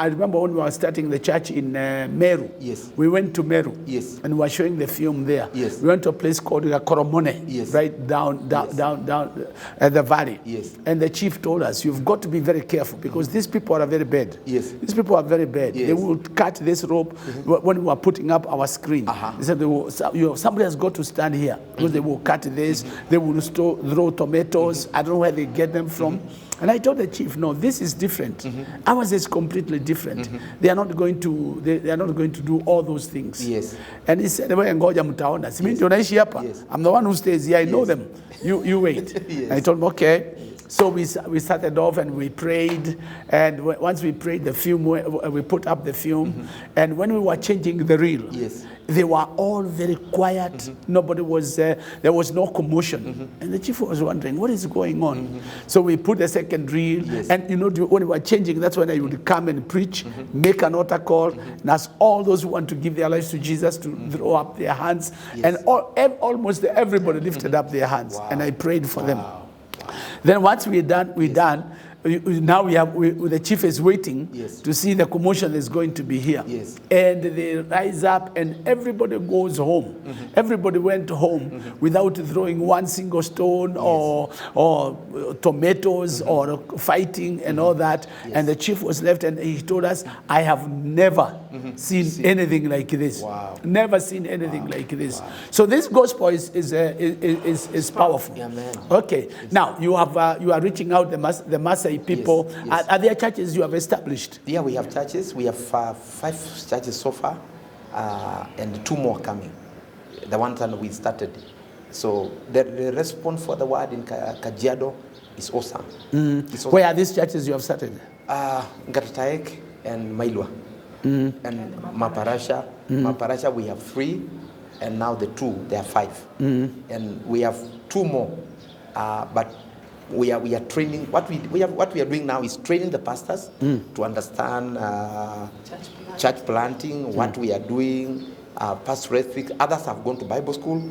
remember when we were starting the church in Meru. Yes. We went to Meru. Yes. And we were showing the film there. Yes. We went to a place called Koromone. Yes. Right down at the valley. Yes. And the chief told us, you've got to be very careful because these people are very bad. Yes. These people are very bad. Yes. They will cut this rope when we were putting up our screen. They said, somebody has got to stand here because they will cut this. They will throw tomatoes. I don't know where they get them from. And I told the chief, no, this is different. Ours is completely different. They are not going to. They are not going to do all those things. Yes. And he said, I'm the one who stays here. I know them. You wait. Yes. And I told him, okay. So we started off and we prayed, and once we prayed the film, we put up the film, and when we were changing the reel, yes, they were all very quiet. Nobody was there was no commotion, and the chief was wondering what is going on. So we put the second reel, and when we were changing, that's when I would come and preach, make an altar call, and ask all those who want to give their lives to Jesus to throw up their hands, and almost everybody lifted up their hands, and I prayed for them. Then once we're done, now the chief is waiting to see the commotion is going to be here. Yes. And they rise up and everybody goes home. Everybody went home without throwing one single stone or tomatoes or fighting and all that. And the chief was left and he told us, I have never seen anything like this. Wow. Never seen anything like this. Wow. So this gospel is powerful. Yeah, man. Okay. Now you are reaching out the Maasai people. Yes. Are there churches you have established? Yeah, we have churches. We have 5 churches so far, and 2 more coming. The one that we started. So the response for the word in Kajiado is awesome. It's awesome. Where are these churches you have started? Ngatutaek and Mailwa. And Maparasha. Maparasha we have 3, and now the 2, there are 5. And we have 2 more, but we are training. What we are doing now is training the pastors to understand church planting, what we are doing, pastoral ethics. Others have gone to Bible school.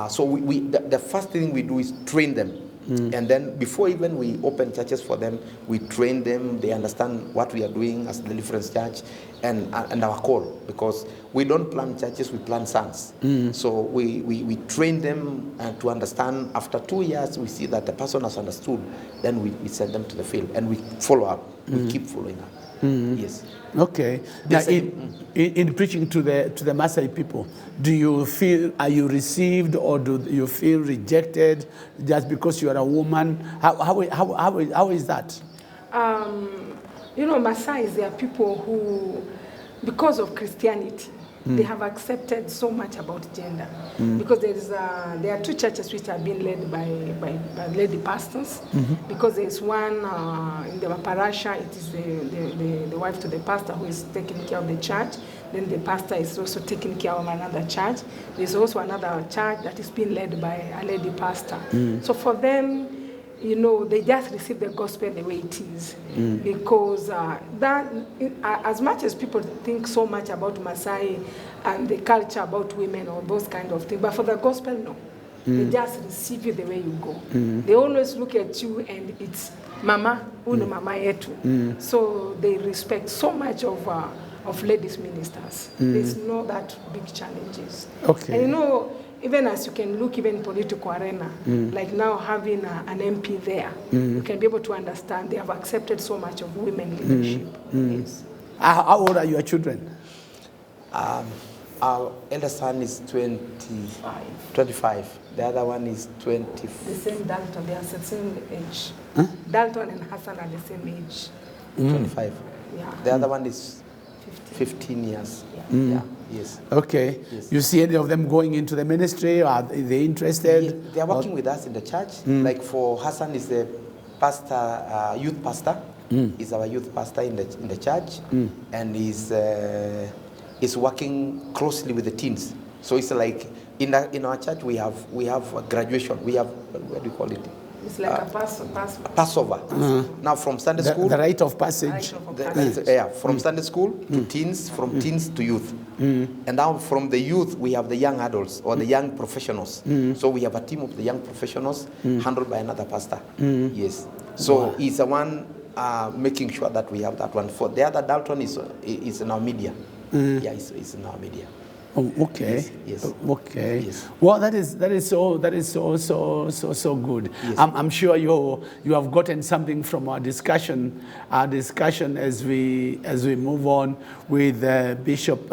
So the first thing we do is train them. And then before even we open churches for them, we train them. They understand what we are doing as Deliverance Church and our call, because we don't plant churches, we plant sons. So we train them to understand. After 2 years, we see that the person has understood. Then we send them to the field and we follow up. We keep following up. Yes. Okay. Now, in preaching to the Maasai people, do you feel, are you received or do you feel rejected just because you are a woman? How is that? Maasai, there are people who, because of Christianity, they have accepted so much about gender. Because there are two churches which are being led by lady pastors. Because there's one in the parasha, it is the wife to the pastor who is taking care of the church. Then the pastor is also taking care of another church. There's also another church that is being led by a lady pastor. So for them, they just receive the gospel the way it is. Because as much as people think so much about Maasai and the culture about women or those kind of things, but for the gospel, no. They just receive you the way you go. They always look at you and it's mama, uno mama yetu. So they respect so much of ladies ministers. There's no that big challenges. Okay. And even as you can look even political arena, like now having an MP there, you can be able to understand they have accepted so much of women leadership. Yes. How old are your children? Our eldest son is 25. The other one is 20. The same Dalton, they are the same age. Dalton and Hassan are the same age. 25. Yeah. The other one is 15 years. Yeah. Yes. Okay. Yes. You see any of them going into the ministry? Are they interested? Yeah, they are working with us in the church. Like for Hassan is the pastor, youth pastor. He's our youth pastor in the church, and he's working closely with the teens. So it's like in our church we have a graduation. We have, what do you call it? It's like a Passover. Now from Sunday school. The rite of passage. From Sunday school to teens, from teens to youth. And now from the youth, we have the young adults or the young professionals. So we have a team of the young professionals handled by another pastor. Yes. So he's the one making sure that we have that one. For the other Dalton is in our media. Yeah, it's in our media. Oh, okay. Yes. Okay. Yes. Well, that is so good. Yes. I'm sure you have gotten something from our discussion. As we move on with Bishop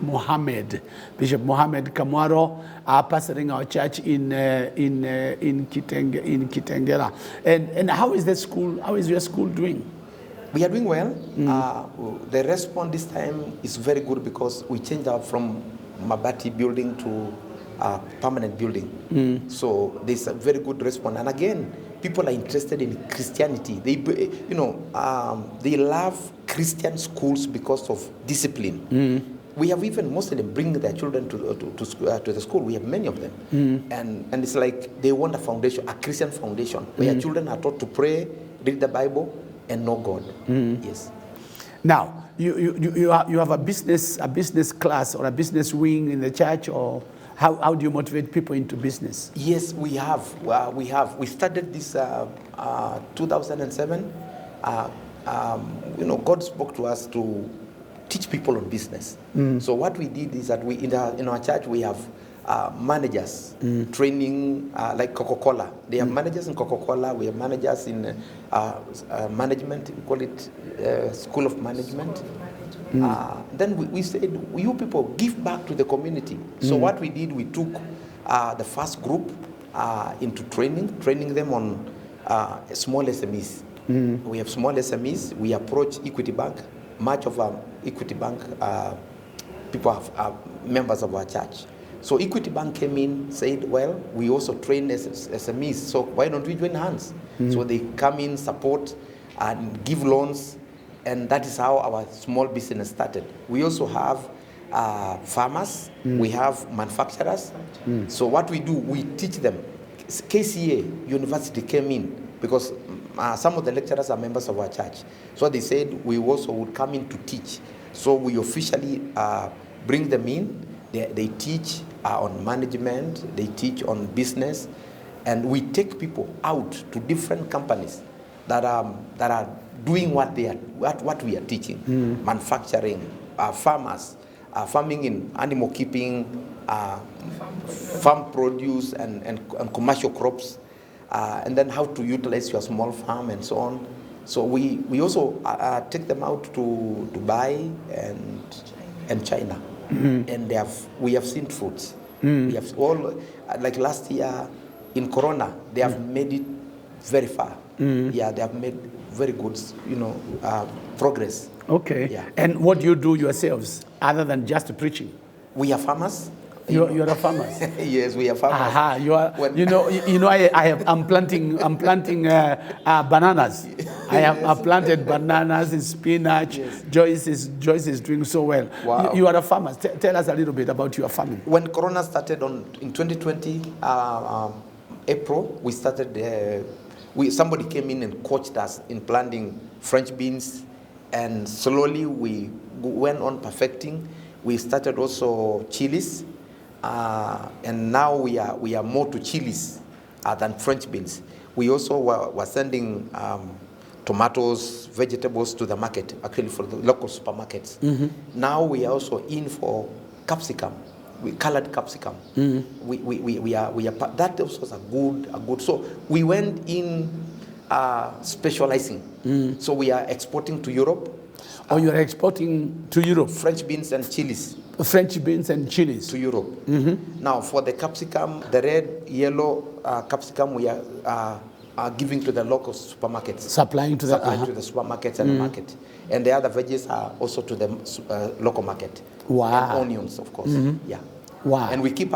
Mohamed Kamwaro, pastoring our church in Kitengela. And how is the school? How is your school doing? We are doing well. The response this time is very good because we changed from Mabati building to permanent building. So there's a very good response. And again, people are interested in Christianity. They love Christian schools because of discipline. We have even most of them bring their children to the school. We have many of them. And it's like they want a foundation, a Christian foundation, where children are taught to pray, read the Bible, and know God. Yes. Now, you have a business class or a business wing in the church, or how do you motivate people into business? Yes, we have. We started this 2007. God spoke to us to teach people on business. So what we did is that in our church we have managers training, like Coca-Cola. They have managers in Coca-Cola. We have managers in management. We call it School of Management. Then we said, you people give back to the community. So what we did, we took the first group into training them on small SMEs. We have small SMEs. We approach Equity Bank. Much of our Equity Bank people are members of our church. So Equity Bank came in, said, well, we also train SMEs, so why don't we join hands? So they come in, support, and give loans, and that is how our small business started. We also have farmers, we have manufacturers. So what we do, we teach them. KCA University came in because some of the lecturers are members of our church. So they said we also would come in to teach. So we officially bring them in. They teach on management, they teach on business, and we take people out to different companies that are doing what we are teaching. Manufacturing, farmers, farming in animal keeping, farm produce and commercial crops, and then how to utilize your small farm and so on. So we also take them out to Dubai and China. And we have seen fruits. We have all, like last year in Corona, they have made it very far. Yeah, they have made very good, progress. Okay. Yeah. And what do you do yourselves other than just preaching? We are farmers. You're a farmer. Yes, we are farmers. Aha, you are. I'm planting bananas. I've planted bananas and spinach. Yes. Joyce is doing so well. Wow. You are a farmer. Tell us a little bit about your farming. When Corona started in 2020, April, we started. Somebody came in and coached us in planting French beans, and slowly we went on perfecting. We started also chilies. And now we are more to chilies than French beans. We also were sending tomatoes, vegetables to the market, actually for the local supermarkets. Mm-hmm. Now we are also in for capsicum, colored capsicum. Mm-hmm. We are that also is a good. So we went in specializing. Mm-hmm. So we are exporting to Europe. You are exporting to Europe? French beans and chilies. French beans and chilies. To Europe. Mm-hmm. Now, for the capsicum, the red, yellow capsicum, we are giving to the local supermarkets. Supplying to the supermarkets and the market. And the other veggies are also to the local market. Wow. And onions, of course. Mm-hmm. Yeah. Wow. And we keep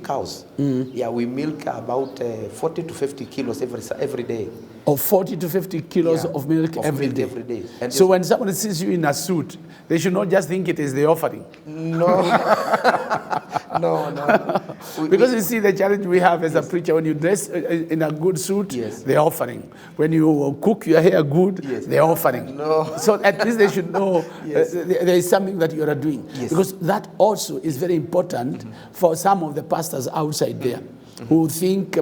cows. Mm-hmm. Yeah, we milk about 40 to 50 kilos every day. Of 40 to 50 kilos of milk every day. Every day. And so when someone sees you in a suit, they should not just think it is the offering. No. No. Because you see the challenge we have as a preacher, when you dress in a good suit, the offering. When you cook your hair good, the offering. No. So at least they should know there is something that you are doing. Yes. Because that also is very important for some of the pastors outside there. Who think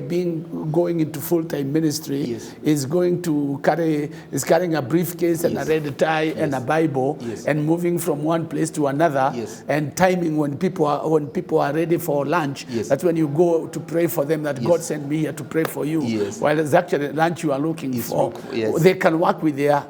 going into full-time ministry is going to carrying a briefcase and a red tie and a Bible and moving from one place to another and timing when people are ready for lunch. That's when you go to pray for them that God sent me here to pray for you. While it's actually lunch you are looking for. They can work with their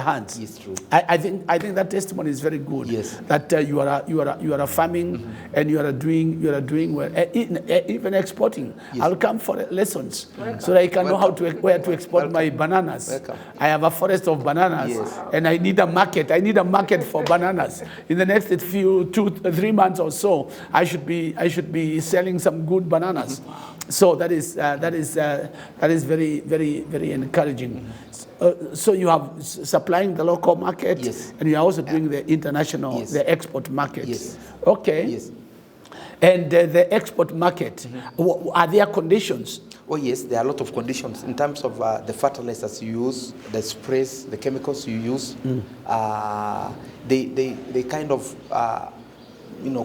hands. It's true. I think that testimony is very good. That you are farming and you are doing well. Even exporting. I'll come for lessons so that I can know where to export my bananas. I have a forest of bananas and I need a market. I need a market for bananas. In the next 2-3 months or so, I should be selling some good bananas. So that is very, very, very encouraging. So you have supplying the local market and you are also doing the international, the export market. Okay. And the export market, are there conditions? Oh yes, there are a lot of conditions in terms of the fertilizers you use, the sprays, the chemicals you use. They kind of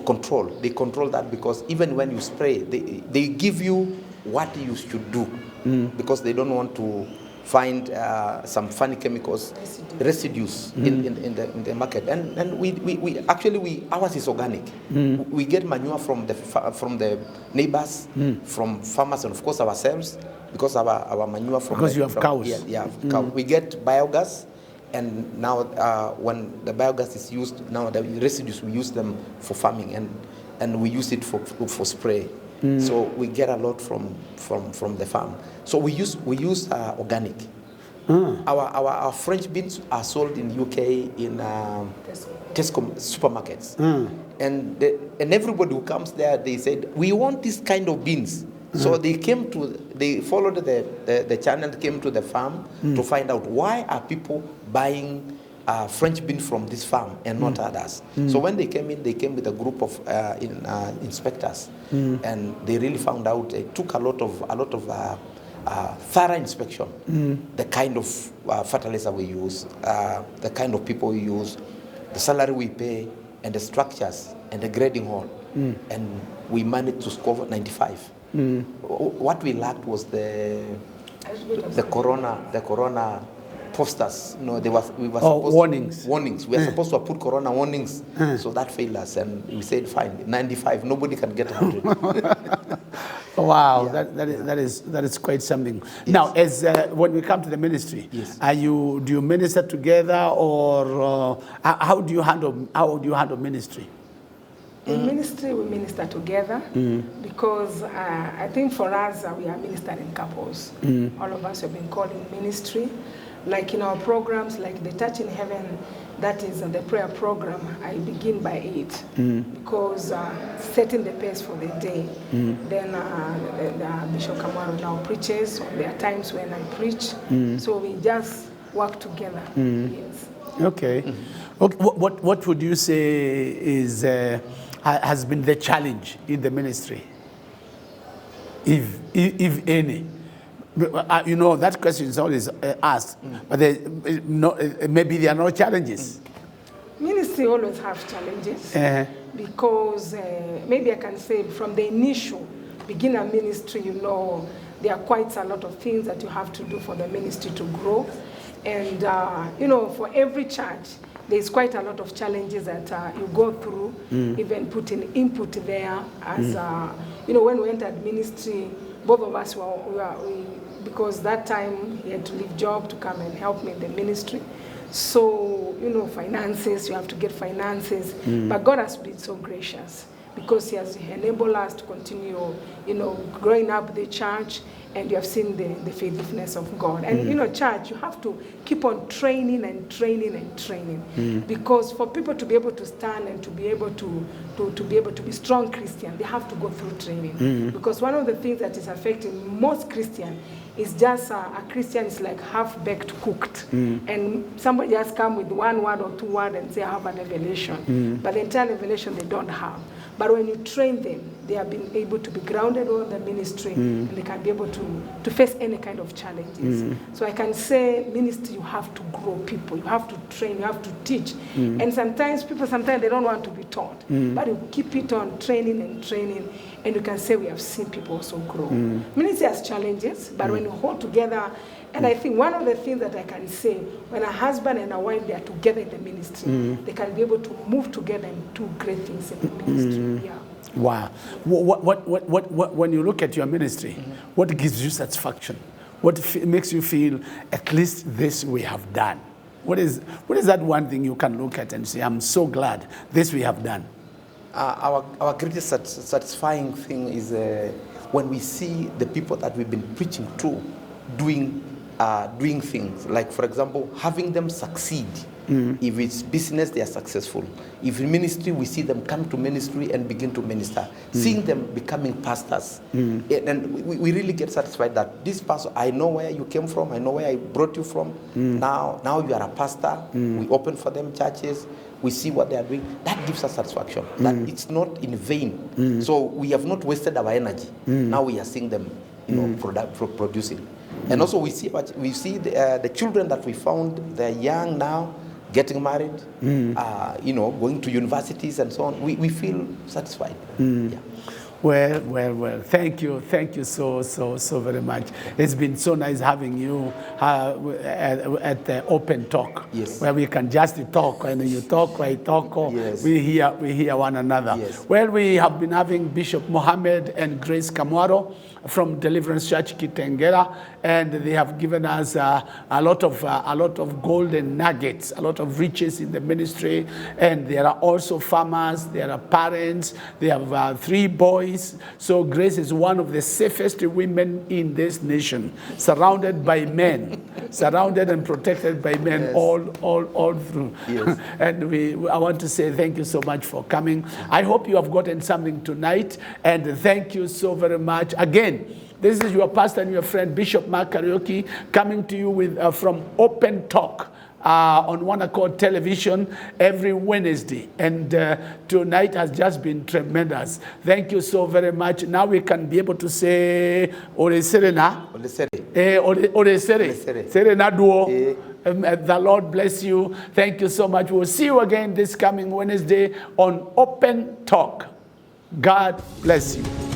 control. They control that because even when you spray, they give you what you should do because they don't want to find some funny chemicals, residues in the market, and we actually ours is organic. We get manure from the neighbors, from farmers, and of course ourselves because our manure from because you have cows. Cow. We get biogas, and now when the biogas is used, now the residues we use them for farming and we use it for spray. So we get a lot from the farm. So we use organic. Our French beans are sold in UK in Tesco supermarkets, and everybody who comes there, they said we want this kind of beans. So they followed the channel, came to the farm to find out why are people buying French beans from this farm and not others. So when they came with a group of inspectors, and they really found out. They took a lot of thorough inspection, the kind of fertilizer we use, the kind of people we use, the salary we pay, and the structures and the grading hall, and we managed to score 95. What we lacked was the corona posters. We were supposed warnings. We are supposed to put corona warnings, so that failed us, and we said fine, 95. Nobody can get 100. Wow, that is quite something. Yes. Now, as when we come to the ministry, do you minister together, or how do you handle ministry? In ministry, we minister together because I think for us, we are ministering couples. All of us have been called in ministry. Like in our programs, like the Touch in Heaven, that is the prayer program, I begin by 8 because setting the pace for the day. Then Bishop Kamwaro now preaches. There are times when I preach. So we just work together. Yes. Okay. Okay. What would you say is has been the challenge in the ministry, if any? You know, that question is always asked, but maybe there are no challenges. Ministry always has challenges because maybe I can say from the initial beginner ministry, you know, there are quite a lot of things that you have to do for the ministry to grow. And, you know, for every church, there's quite a lot of challenges that you go through, even putting input there. As, you know, when we entered ministry, both of us because that time he had to leave job to come and help me in the ministry. So, you know, finances, you have to get finances. But God has been so gracious because he has enabled us to continue, you know, growing up the church, and you have seen the faithfulness of God. And, you know, church, you have to keep on training and training and training. Because for people to be able to stand and to be able to be strong Christian, they have to go through training. Because one of the things that is affecting most Christians is just a Christian is like half-baked cooked. And somebody just come with 1 word or 2 words and say, I have a revelation. But the entire revelation they don't have. But when you train them, they have been able to be grounded on the ministry, and they can be able to face any kind of challenges. So I can say, ministry, you have to grow people, you have to train, you have to teach. And sometimes people, they don't want to be taught, but you keep it on training and training, and you can say we have seen people also grow. Ministry has challenges, but when you hold together, and I think one of the things that I can say, when a husband and a wife, they are together in the ministry, they can be able to move together and do great things in the ministry. Yeah. Wow. When you look at your ministry, what gives you satisfaction? What makes you feel, at least this we have done? What is that one thing you can look at and say, I'm so glad this we have done? Our greatest satisfying thing is when we see the people that we've been preaching to doing things. Like, for example, having them succeed. If it's business, they are successful. If in ministry, we see them come to ministry and begin to minister. Seeing them becoming pastors. And we really get satisfied that this pastor, I know where you came from, I know where I brought you from. Now you are a pastor. We open for them churches. We see what they are doing. That gives us satisfaction. That it's not in vain. So we have not wasted our energy. Now we are seeing them, you know, producing. And also we see the children that we found. They're young now, getting married, you know, going to universities and so on. We feel satisfied. Yeah. Well. Thank you so very much. It's been so nice having you at the Open Talk, where we can just talk, and you talk, I talk, we hear one another. Well, we have been having Bishop Mohamed and Grace Kamwaro from Deliverance Church Kitengela, and they have given us a lot of golden nuggets, a lot of riches in the ministry. And there are also farmers, there are parents, they have 3 boys. So Grace is one of the safest women in this nation, surrounded by men, surrounded and protected by men all through. And I want to say thank you so much for coming. I hope you have gotten something tonight, and thank you so very much. Again, this is your pastor and your friend, Bishop Mark Karaoke, coming to you with from Open Talk on One Accord Television every Wednesday. And tonight has just been tremendous. Thank you so very much. Now we can be able to say, Ore Serena. Ore Serena Duo. The Lord bless you. Thank you so much. We'll see you again this coming Wednesday on Open Talk. God bless you.